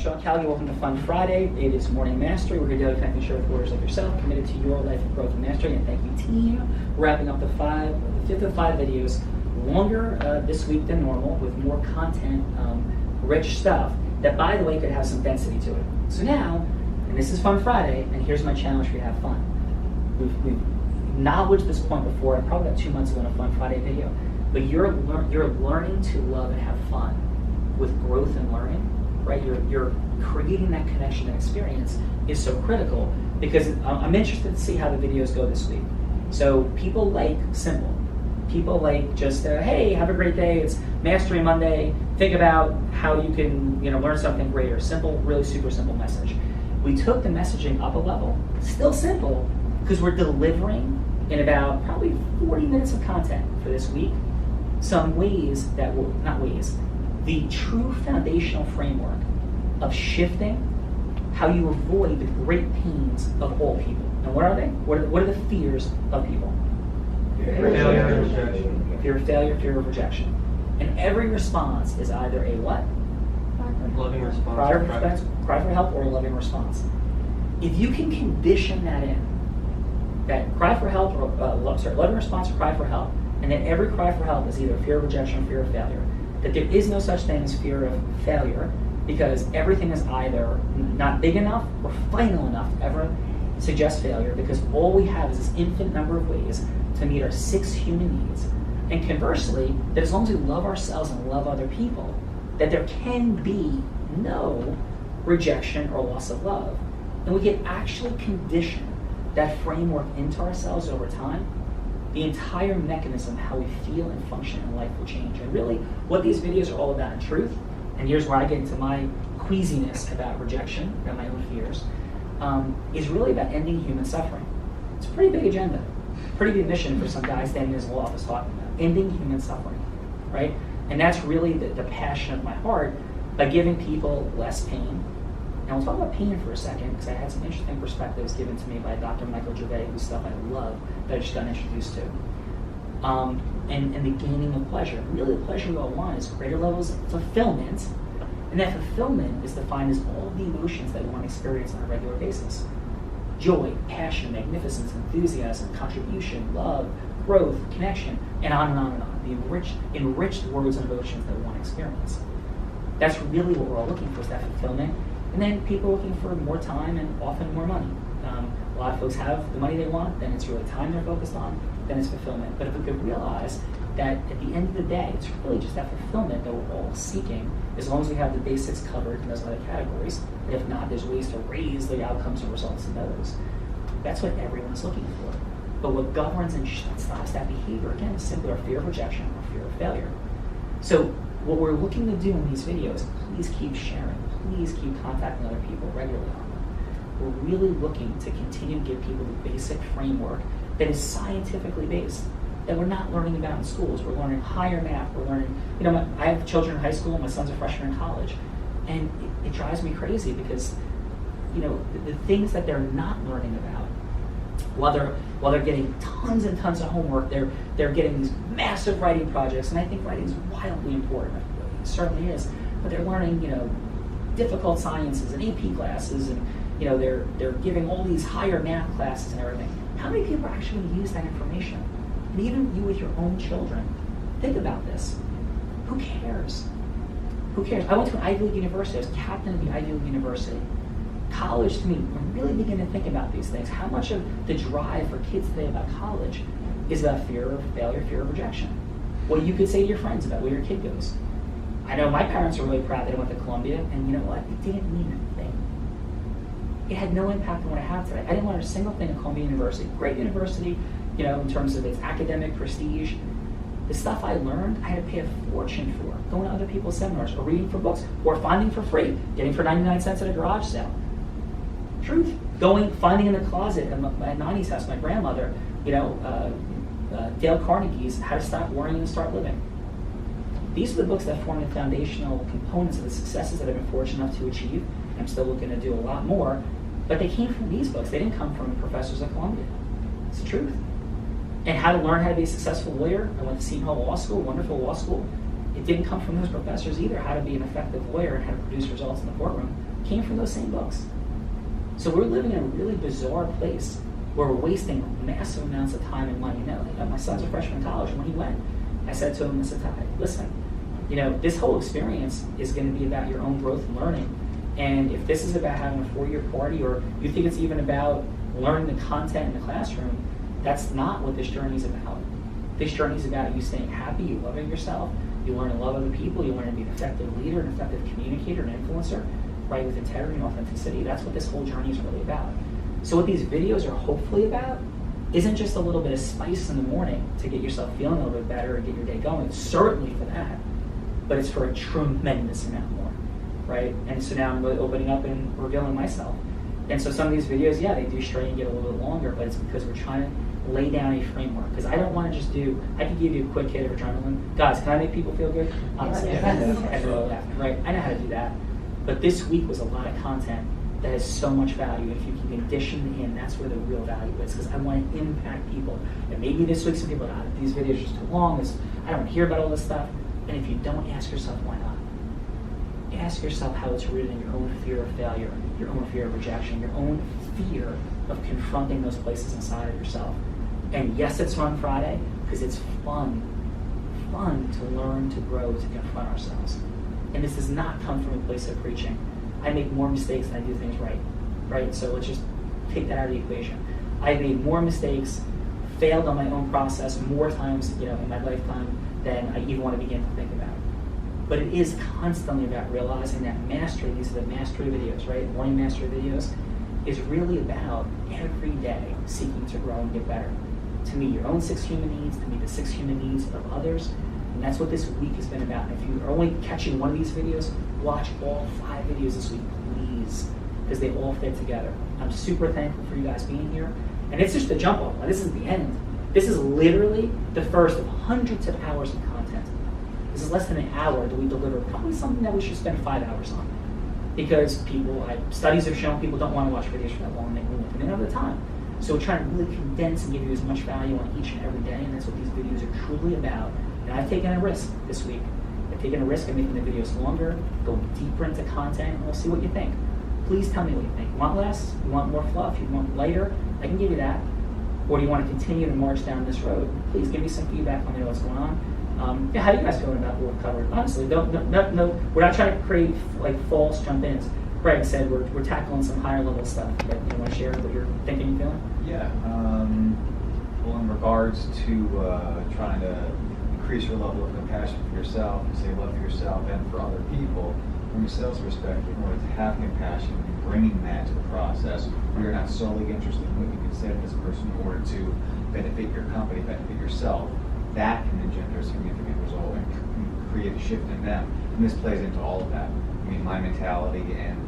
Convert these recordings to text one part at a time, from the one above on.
Sean Callagy. Welcome to Fun Friday. It is Morning Mastery. We're here daily connecting share warriors like yourself, committed to your life of growth and mastery. And thank you, team. We're wrapping up the fifth of 5 videos, longer this week than normal, with more content, rich stuff that, by the way, could have some density to it. So now, and this is Fun Friday, and here's my challenge for you to have fun. We've acknowledged this point before, probably about 2 months ago in a Fun Friday video, but you're learning to love and have fun with growth and learning, right? You're creating that connection and experience is so critical, because I'm interested to see how the videos go this week. So people like simple. People like just, hey, have a great day. It's Mastery Monday. Think about how you can, learn something greater. Simple, really super simple message. We took the messaging up a level. Still simple, because we're delivering in about probably 40 minutes of content for this week. Some ways that will, not ways, the true foundational framework of shifting how you avoid the great pains of all people. And what are they? What are the fears of people? Failure and rejection. Fear of failure, fear of rejection. And every response is either a what? Loving response. Cry for help, or a loving response. If you can condition that in, that cry for help, or loving response or cry for help, and then every cry for help is either fear of rejection or fear of failure, that there is no such thing as fear of failure, because everything is either not big enough or final enough to ever suggest failure, because all we have is this infinite number of ways to meet our 6 human needs. And conversely, that as long as we love ourselves and love other people, that there can be no rejection or loss of love. And we can actually condition that framework into ourselves over time. The entire mechanism, how we feel and function in life, will change. And really, what these videos are all about in truth, and here's where I get into my queasiness about rejection, about my own fears, is really about ending human suffering. It's a pretty big agenda, pretty big mission for some guy standing in his law office talking about ending human suffering, right? And that's really the passion of my heart, by giving people less pain. And we'll talk about pain for a second, because I had some interesting perspectives given to me by Dr. Michael Gervais, whose stuff I love, that I just got introduced to. And the gaining of pleasure. Really, the pleasure we all want is greater levels of fulfillment, and that fulfillment is defined as all the emotions that we want to experience on a regular basis. Joy, passion, magnificence, enthusiasm, contribution, love, growth, connection, and on and on and on. The enriched words and emotions that we want to experience. That's really what we're all looking for, is that fulfillment. And then people are looking for more time and often more money. A lot of folks have the money they want, then it's really time they're focused on, then it's fulfillment. But if we could realize that at the end of the day, it's really just that fulfillment that we're all seeking, as long as we have the basics covered in those other categories. And if not, there's ways to raise the outcomes and results in those. That's what everyone's looking for. But what governs and stops that behavior, again, is simply our fear of rejection or fear of failure. So what we're looking to do in these videos, please keep sharing, please keep contacting other people regularly on them. We're really looking to continue to give people the basic framework that is scientifically based, that we're not learning about in schools. We're learning higher math, we're learning, I have children in high school, my son's a freshman in college, and it drives me crazy, because, the things that they're not learning about, while they're getting tons and tons of homework, they're getting these massive writing projects, and I think writing is wildly important. It certainly is. But they're learning, difficult sciences and AP classes, and they're giving all these higher math classes and everything. How many people are actually going to use that information? And even you with your own children, think about this. Who cares? Who cares? I went to an Ivy League university. I was captain of the Ivy League university. College, to me, I'm really beginning to think about these things. How much of the drive for kids today about college is about fear of failure, fear of rejection? What you could say to your friends about where your kid goes. I know my parents are really proud that I went to Columbia, and you know what? It didn't mean a thing. It had no impact on what I have today. I didn't learn a single thing at Columbia University. Great university, in terms of its academic prestige. The stuff I learned, I had to pay a fortune for. Going to other people's seminars, or reading for books, or finding for free, getting for 99 cents at a garage sale. Truth. Finding in the closet at my nanny's house, my grandmother, Dale Carnegie's How to Stop Worrying and Start Living. These are the books that form the foundational components of the successes that I've been fortunate enough to achieve. I'm still looking to do a lot more, but they came from these books. They didn't come from professors at Columbia. It's the truth. And how to learn how to be a successful lawyer. I went to Seton Hall Law School, wonderful law school. It didn't come from those professors either, how to be an effective lawyer and how to produce results in the courtroom. came from those same books. So we're living in a really bizarre place where we're wasting massive amounts of time and money. My son's a freshman in college, and when he went, I said to him, listen, this whole experience is going to be about your own growth and learning. And if this is about having a 4-year party, or you think it's even about learning the content in the classroom, that's not what this journey is about. This journey is about you staying happy, you loving yourself, you learn to love other people, you learn to be an effective leader, an effective communicator, an influencer, right, with integrity and authenticity. That's what this whole journey is really about. So what these videos are hopefully about isn't just a little bit of spice in the morning to get yourself feeling a little bit better and get your day going. It's certainly for that, but it's for a tremendous amount more, right? And so now I'm really opening up and revealing myself. And so some of these videos, they do stray and get a little bit longer, but it's because we're trying to lay down a framework. Because I don't want to just I could give you a quick hit of adrenaline. Guys, can I make people feel good? Honestly, right? I know how to do that. But this week was a lot of content that has so much value. If you can condition in, that's where the real value is. Because I want to impact people. And maybe this week some people are these videos are just too long. I don't want to hear about all this stuff. And if you don't, ask yourself why not. Ask yourself how it's rooted in your own fear of failure, your own fear of rejection, your own fear of confronting those places inside of yourself. And yes, it's Fun Friday, because it's fun to learn, to grow, to confront ourselves. And this does not come from a place of preaching. I make more mistakes than I do things right? So let's just take that out of the equation. I've made more mistakes, failed on my own process more times, in my lifetime than I even want to begin to think about. But it is constantly about realizing that mastery, these are the mastery videos, right? Morning mastery videos, is really about every day seeking to grow and get better. To meet your own 6 human needs, to meet the 6 human needs of others. And that's what this week has been about. And if you are only catching one of these videos, watch all 5 videos this week, please, because they all fit together. I'm super thankful for you guys being here. And it's just the jump off. This is the end. This is literally the first of hundreds of hours of content. This is less than an hour that we deliver, probably something that we should spend 5 hours on. Because studies have shown people don't want to watch videos for that long, and they won't, and they don't have the time. So we're trying to really condense and give you as much value on each and every day, and that's what these videos are truly about. And I've taken a risk this week. I've taken a risk of making the videos longer, go deeper into content, and we'll see what you think. Please tell me what you think. You want less? You want more fluff? You want lighter? I can give you that. Or do you want to continue to march down this road? Please give me some feedback. Let me know what's going on. How are you guys feeling about what we've covered? Honestly, no, we're not trying to create false jump-ins. Greg said we're tackling some higher level stuff. But you want to share what you're thinking and feeling? Yeah. Well, in regards to trying to increase your level of compassion for yourself, and say love for yourself and for other people, from a sales perspective, in order to have compassion and bringing that to the process, you're not solely interested in what you can say to this person in order to benefit your company, benefit yourself. That can engender a significant result and create a shift in them. And this plays into all of that. I mean, my mentality and,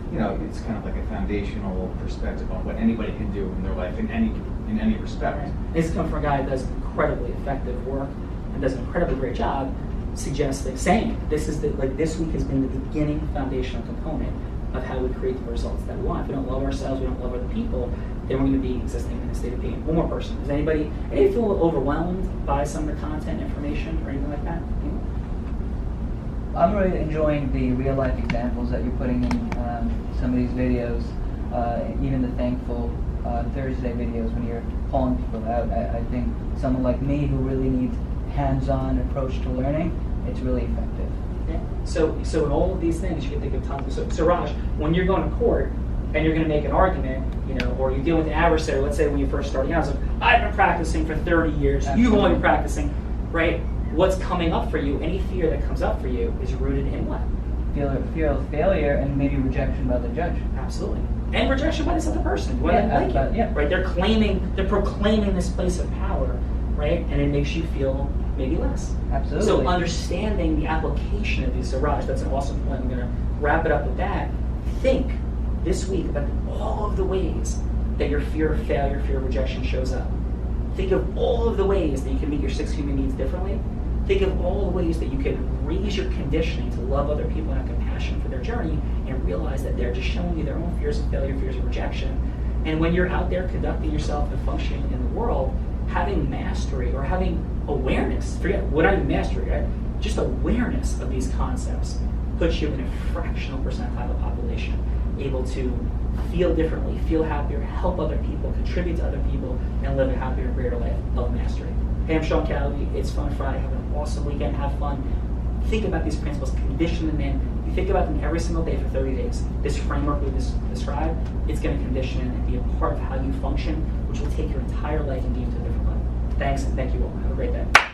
it's kind of like a foundational perspective on what anybody can do in their life in any respect. Right. This is coming from a guy that does incredibly effective work and does an incredibly great job saying this week has been the beginning foundational component of how we create the results that we want. If we don't love ourselves, we don't love other people, then we're going to be existing in a state of pain. One more person. Does anybody feel overwhelmed by some of the content, information, or anything like that? I'm really enjoying the real life examples that you're putting in some of these videos, even the Thankful Thursday videos when you're calling people out. I think someone like me who really needs hands-on approach to learning, it's really effective. Yeah. So in all of these things, you can think of tons. So Raj, when you're going to court and you're going to make an argument, or you deal with an adversary, let's say when you're first starting out, it's like, I've been practicing for 30 years, Absolutely. You've only been practicing, right? What's coming up for you, any fear that comes up for you is rooted in what? Fear of failure and maybe rejection by the judge. Absolutely. And rejection by this other person. Right? They're proclaiming this place of power, right? And it makes you feel maybe less. Absolutely. So understanding the application of these, so Raj, that's an awesome point. I'm going to wrap it up with that. Think this week about all of the ways that your fear of failure, fear of rejection shows up. Think of all of the ways that you can meet your 6 human needs differently. Think of all the ways that you can raise your conditioning to love other people and have compassion for their journey and realize that they're just showing you their own fears of failure, fears of rejection. And when you're out there conducting yourself and functioning in the world, having mastery or having awareness, forget what I mean mastery, right? Just awareness of these concepts puts you in a fractional percentile of the population. able to feel differently, feel happier, help other people, contribute to other people, and live a happier, greater life of mastery. Hey, I'm Sean Callagy. It's Fun Friday. Have an awesome weekend. Have fun. Think about these principles. Condition them in. You think about them every single day for 30 days. This framework we described, it's going to condition and be a part of how you function, which will take your entire life and get you to a different level. Thanks, and thank you all. Have a great day.